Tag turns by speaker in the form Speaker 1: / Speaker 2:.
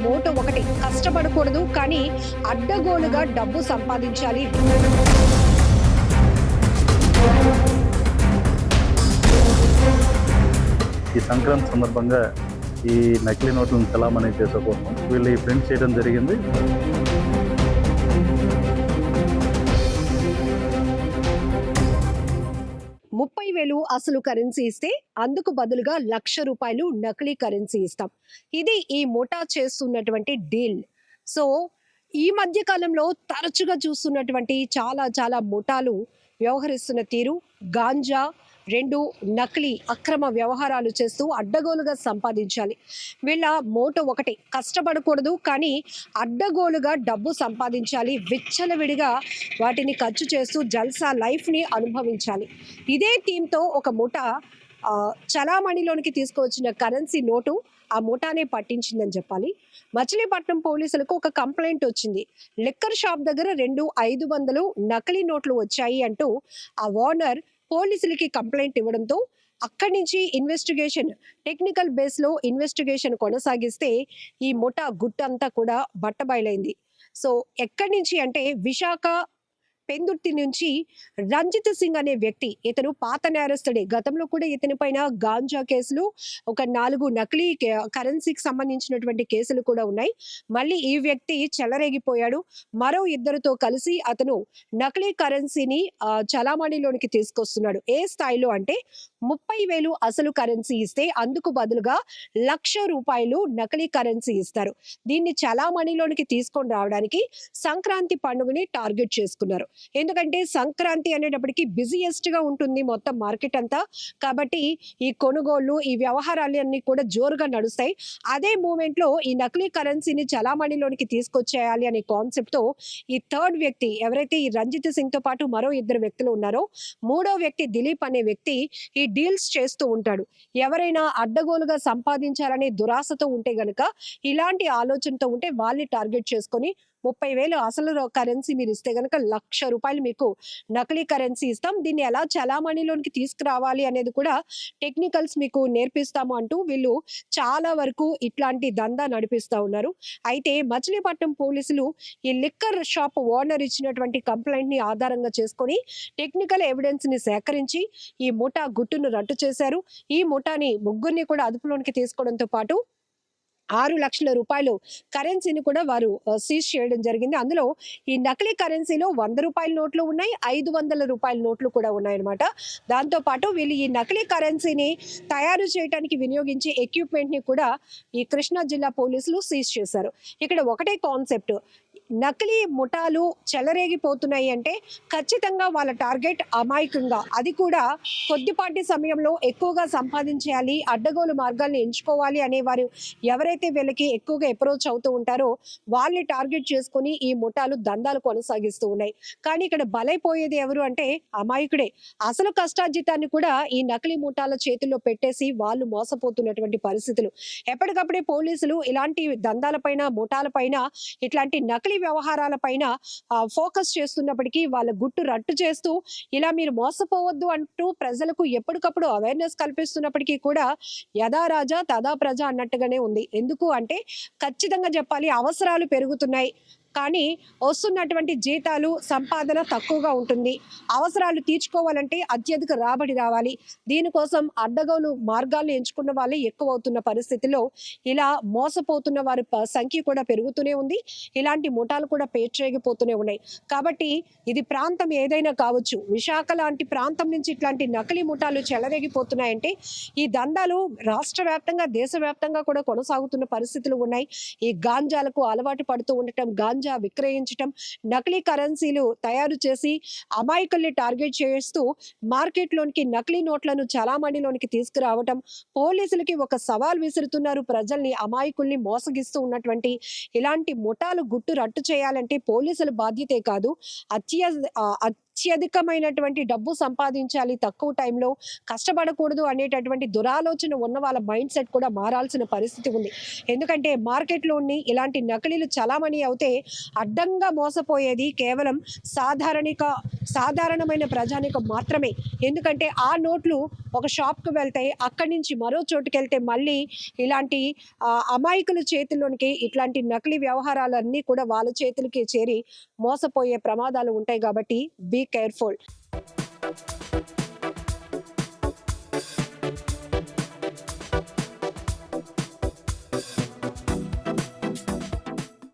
Speaker 1: Moto ఒకటి, కష్టపడకూడదు కానీ అడ్డగోలుగా డబ్బు సంపాదించాలి.
Speaker 2: ఈ సంక్రాంతి సందర్భంగా ఈ నకిలీ నోట్లను చలామణి చేసే కోసం వీళ్ళు ఈ ప్రింట్ చేయడం జరిగింది.
Speaker 1: ₹30,000 అసలు కరెన్సీ ఇస్తే అందుకు బదులుగా ₹1,00,000 నకిలీ కరెన్సీ ఇస్తాం. ఇది ఈ ముఠా చేస్తున్నటువంటి డీల్. సో ఈ మధ్య కాలంలో తరచుగా చూస్తున్నటువంటి చాలా ముఠాలు వ్యవహరిస్తున్న తీరు, గాంజా, 2 నకిలీ అక్రమ వ్యవహారాలు చేస్తూ అడ్డగోలుగా సంపాదించాలి. వీళ్ళ మోటో ఒకటి, కష్టపడకూడదు కానీ అడ్డగోలుగా డబ్బు సంపాదించాలి. విచ్చలవిడిగా వాటిని ఖర్చు చేస్తూ జల్సా లైఫ్ని అనుభవించాలి. ఇదే థీమ్తో ఒక ముఠా చలామణిలోనికి తీసుకువచ్చిన కరెన్సీ నోటు ఆ ముఠానే పట్టించిందని చెప్పాలి. మచిలీపట్నం పోలీసులకు ఒక కంప్లైంట్ వచ్చింది. లిక్కర్ షాప్ దగ్గర 500 నకిలీ నోట్లు వచ్చాయి అంటూ ఆ ఓనర్ పోలీసులకి కంప్లైంట్ ఇవ్వడంతో అక్కడి నుంచి టెక్నికల్ బేస్లో ఇన్వెస్టిగేషన్ కొనసాగిస్తే ఈ ముఠా గుట్టంతా కూడా బట్టబయలైంది. సో ఎక్కడి నుంచి అంటే విశాఖ పెందుర్తి నుంచి రంజిత్ సింగ్ అనే వ్యక్తి, ఇతను పాత నేరస్తుడే. గతంలో కూడా ఇతని పైన గాంజా కేసులు, ఒక 4 నకిలీ కరెన్సీకి సంబంధించినటువంటి కేసులు కూడా ఉన్నాయి. మళ్ళీ ఈ వ్యక్తి చెలరేగిపోయాడు. మరో 2తో కలిసి అతను నకిలీ కరెన్సీని చలామణిలోనికి తీసుకొస్తున్నాడు. ఏ స్థాయిలో అంటే 30,000 అసలు కరెన్సీ ఇస్తే అందుకు బదులుగా ₹1,00,000 నకిలీ కరెన్సీ ఇస్తారు. దీన్ని చలామణిలోనికి తీసుకొని రావడానికి సంక్రాంతి పండుగని టార్గెట్ చేసుకున్నారు. ఎందుకంటే సంక్రాంతి అనేటప్పటికి బిజియెస్ట్ గా ఉంటుంది మొత్తం మార్కెట్ అంతా. కాబట్టి ఈ కొనుగోళ్లు, ఈ వ్యవహారాలు అన్ని కూడా జోరుగా నడుస్తాయి. అదే మూమెంట్ లో ఈ నకిలీ కరెన్సీని చలామణిలోనికి తీసుకొచ్చేయాలి అనే కాన్సెప్ట్ తో ఈ థర్డ్ వ్యక్తి, ఎవరైతే ఈ రంజిత్ సింగ్ తో పాటు మరో 2 వ్యక్తులు ఉన్నారో, మూడో వ్యక్తి దిలీప్ అనే వ్యక్తి ఈ డీల్స్ చేస్తూ ఉంటాడు. ఎవరైనా అడ్డగోలుగా సంపాదించాలనే దురాశతో ఉంటే గనక, ఇలాంటి ఆలోచనతో ఉంటే వాళ్ళని టార్గెట్ చేసుకొని 30,000 అసలు కరెన్సీ మీరు ఇస్తే గనక ₹1,00,000 మీకు నకిలీ కరెన్సీ ఇస్తాం. దీన్ని ఎలా చలామణిలోనికి తీసుకురావాలి అనేది కూడా టెక్నికల్స్ మీకు నేర్పిస్తాము అంటూ వీళ్ళు చాలా వరకు ఇట్లాంటి దందా నడిపిస్తా ఉన్నారు. అయితే మచిలీపట్నం పోలీసులు ఈ లిక్కర్ షాప్ ఓనర్ ఇచ్చినటువంటి కంప్లైంట్ ని ఆధారంగా చేసుకొని టెక్నికల్ ఎవిడెన్స్ ని సేకరించి ఈ ముఠా గుట్టును రట్టు చేశారు. ఈ ముఠాని ముగ్గురిని కూడా అదుపులోనికి తీసుకోవడంతో పాటు ₹6,00,000 కరెన్సీని కూడా వారు సీజ్ చేయడం జరిగింది. అందులో ఈ నకిలీ కరెన్సీలో ₹100 నోట్లు ఉన్నాయి, ₹500 నోట్లు కూడా ఉన్నాయన్నమాట. దాంతో పాటు వీళ్ళు ఈ నకిలీ కరెన్సీని తయారు చేయడానికి వినియోగించే ఎక్విప్మెంట్ ని కూడా ఈ కృష్ణా జిల్లా పోలీసులు సీజ్ చేశారు. ఇక్కడ ఒకటే కాన్సెప్ట్, నకిలీ ముఠాలు చెలరేగిపోతున్నాయి అంటే ఖచ్చితంగా వాళ్ళ టార్గెట్ అమాయకంగా, అది కూడా కొద్దిపాటి సమయంలో ఎక్కువగా సంపాదించేయాలి, అడ్డగోలు మార్గాల్ని ఎంచుకోవాలి అనేవారు ఎవరైతే వీళ్ళకి ఎక్కువగా అప్రోచ్ అవుతూ ఉంటారో వాళ్ళని టార్గెట్ చేసుకుని ఈ ముఠాలు దందాలు కొనసాగిస్తూ ఉన్నాయి. కానీ ఇక్కడ బలైపోయేది ఎవరు అంటే అమాయకుడే. అసలు కష్టార్జితాన్ని కూడా ఈ నకిలీ ముఠాల చేతుల్లో పెట్టేసి వాళ్ళు మోసపోతున్నటువంటి పరిస్థితులు. ఎప్పటికప్పుడే పోలీసులు ఇలాంటి దందాలపైన, ముఠాలపైన, ఇట్లాంటి నకిలీ వ్యవహారాల పైన ఫోకస్ చేస్తున్నప్పటికీ వాళ్ళ గుట్టు రట్టు చేస్తూ ఇలా మీరు మోసపోవద్దు అంటూ ప్రజలకు ఎప్పటికప్పుడు అవేర్నెస్ కల్పిస్తున్నప్పటికీ కూడా యథా రాజా తదా ప్రజ అన్నట్టుగానే ఉంది. ఎందుకు అంటే ఖచ్చితంగా చెప్పాలి, అవసరాలు పెరుగుతున్నాయి కానీ వస్తున్నటువంటి జీతాలు, సంపాదన తక్కువగా ఉంటుంది. అవసరాలు తీర్చుకోవాలంటే అత్యధిక రాబడి రావాలి. దీనికోసం అడ్డగోలు మార్గాలను ఎంచుకున్న వాళ్ళే ఎక్కువ అవుతున్న పరిస్థితిలో ఇలా మోసపోతున్న వారి సంఖ్య కూడా పెరుగుతూనే ఉంది. ఇలాంటి ముఠాలు కూడా పేర్చేగిపోతూనే ఉన్నాయి. కాబట్టి ఇది ప్రాంతం ఏదైనా కావచ్చు, విశాఖ లాంటి ప్రాంతం నుంచి ఇట్లాంటి నకిలీ ముఠాలు చెలరేగిపోతున్నాయంటే ఈ దందాలు రాష్ట్ర వ్యాప్తంగా, దేశవ్యాప్తంగా కూడా కొనసాగుతున్న పరిస్థితులు ఉన్నాయి. ఈ గాంజాలకు అలవాటు పడుతూ ఉండటం, గాంజా విక్రయించటం, నకిలీ కరెన్సీలు తయారు చేసి అమాయకుల్ని టార్గెట్ చేస్తూ మార్కెట్లోనికి నకిలీ నోట్లను చలామణిలోనికి తీసుకురావటం, పోలీసులకి ఒక సవాల్ విసురుతున్నారు. ప్రజల్ని, అమాయకుల్ని మోసగిస్తూ ఉన్నటువంటి ఇలాంటి ముఠాలు గుట్టు రట్టు చేయాలంటే పోలీసుల బాధ్యతే కాదు, అత్యధికమైనటువంటి డబ్బు సంపాదించాలి తక్కువ టైంలో, కష్టపడకూడదు అనేటటువంటి దురాలోచన ఉన్న వాళ్ళ మైండ్ సెట్ కూడా మారాల్సిన పరిస్థితి ఉంది. ఎందుకంటే మార్కెట్‌లోని ఇలాంటి నకిలీలు చలామణి అవుతే అడ్డంగా మోసపోయేది కేవలం సాధారణమైన ప్రజానీకం మాత్రమే. ఎందుకంటే ఆ నోట్లు ఒక షాప్‌కి వెళ్తాయి. అక్కడి నుంచి మరో చోటుకెళ్తే మళ్ళీ ఇలాంటి అమాయకుల చేతుల్లోనికి ఇట్లాంటి నకిలీ వ్యవహారాలన్నీ కూడా వాళ్ళ చేతులకే చేరి మోసపోయే ప్రమాదాలు ఉంటాయి కాబట్టి బీ కేర్‌ఫుల్.